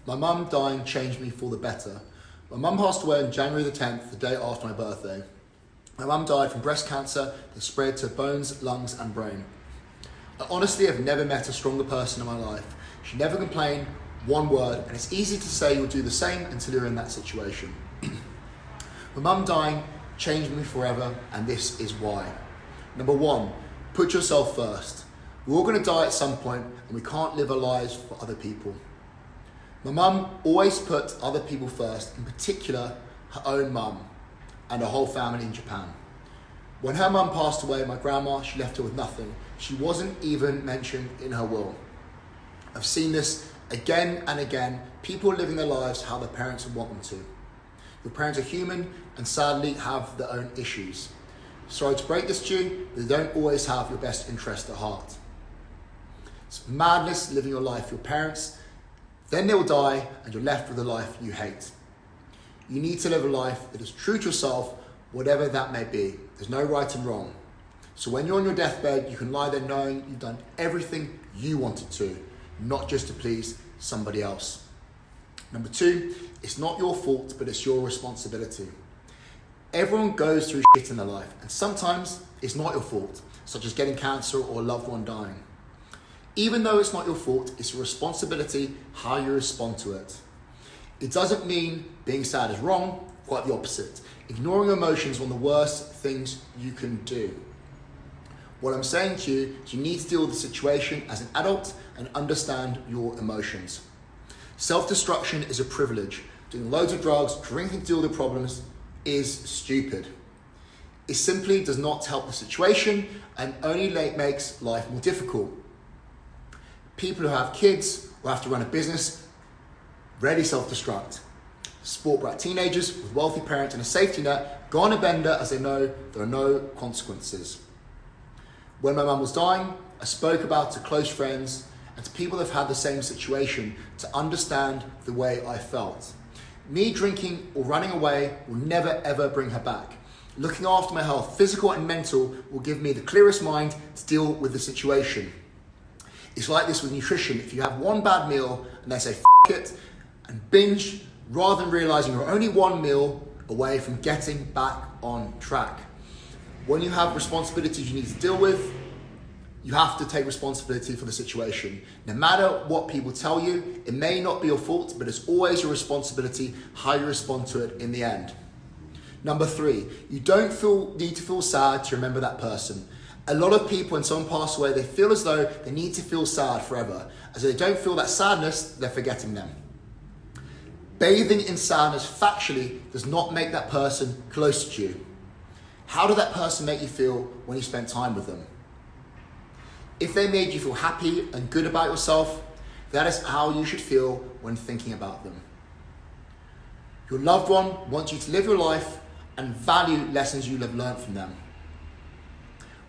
My mum dying changed me for the better. My mum passed away on January the 10th, the day after my birthday. My mum died from breast cancer that spread to bones, lungs and brain. I honestly have never met a stronger person in my life. She never complained one word, and it's easy to say you'll do the same until you're in that situation. My mum dying changed me forever, and this is why. Number one, put yourself first. We're all going to die at some point, and we can't live our lives for other people. My mum always put other people first, in particular her own mum and her whole family in Japan. When her mum passed away, my grandma, she left her with nothing. She wasn't even mentioned in her will. I've seen this again and again, people living their lives how their parents would want them to. Your parents are human and sadly have their own issues. Sorry to break this to you, but they don't always have your best interest at heart. It's madness living your life. Your parents, then they'll die and you're left with a life you hate. You need to live a life that is true to yourself, whatever that may be. There's no right and wrong. So when you're on your deathbed, you can lie there knowing you've done everything you wanted to, not just to please somebody else. Number two, it's not your fault, but it's your responsibility. Everyone goes through shit in their life, and sometimes it's not your fault, such as getting cancer or a loved one dying. Even though it's not your fault, it's your responsibility how you respond to it. It doesn't mean being sad is wrong, quite the opposite. Ignoring emotions is one of the worst things you can do. What I'm saying to you is you need to deal with the situation as an adult and understand your emotions. Self-destruction is a privilege. Doing loads of drugs, drinking to deal with the problems is stupid. It simply does not help the situation and only makes life more difficult. People who have kids or have to run a business rarely self-destruct. Sport brat teenagers with wealthy parents and a safety net go on a bender as they know there are no consequences. When my mum was dying, I spoke about to close friends and to people that have had the same situation to understand the way I felt. Me drinking or running away will never ever bring her back. Looking after my health, physical and mental, will give me the clearest mind to deal with the situation. It's like this with nutrition. If you have one bad meal and they say F it and binge, rather than realizing you're only one meal away from getting back on track. When you have responsibilities you need to deal with, you have to take responsibility for the situation. No matter what people tell you, it may not be your fault, but it's always your responsibility how you respond to it in the end. Number three, you don't need to feel sad to remember that person. A lot of people, when someone passes away, they feel as though they need to feel sad forever. As they don't feel that sadness, they're forgetting them. Bathing in sadness factually does not make that person close to you. How did that person make you feel when you spent time with them? If they made you feel happy and good about yourself, that is how you should feel when thinking about them. Your loved one wants you to live your life and value lessons you have learned from them.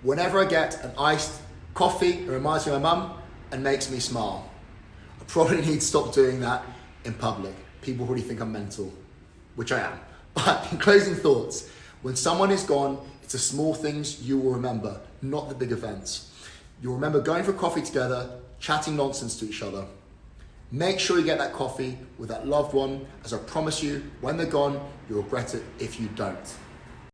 Whenever I get an iced coffee, it reminds me of my mum and makes me smile. I probably need to stop doing that in public. People probably think I'm mental, which I am. But in closing thoughts, when someone is gone, it's the small things you will remember, not the big events. You'll remember going for coffee together, chatting nonsense to each other. Make sure you get that coffee with that loved one, as I promise you, when they're gone, you'll regret it if you don't.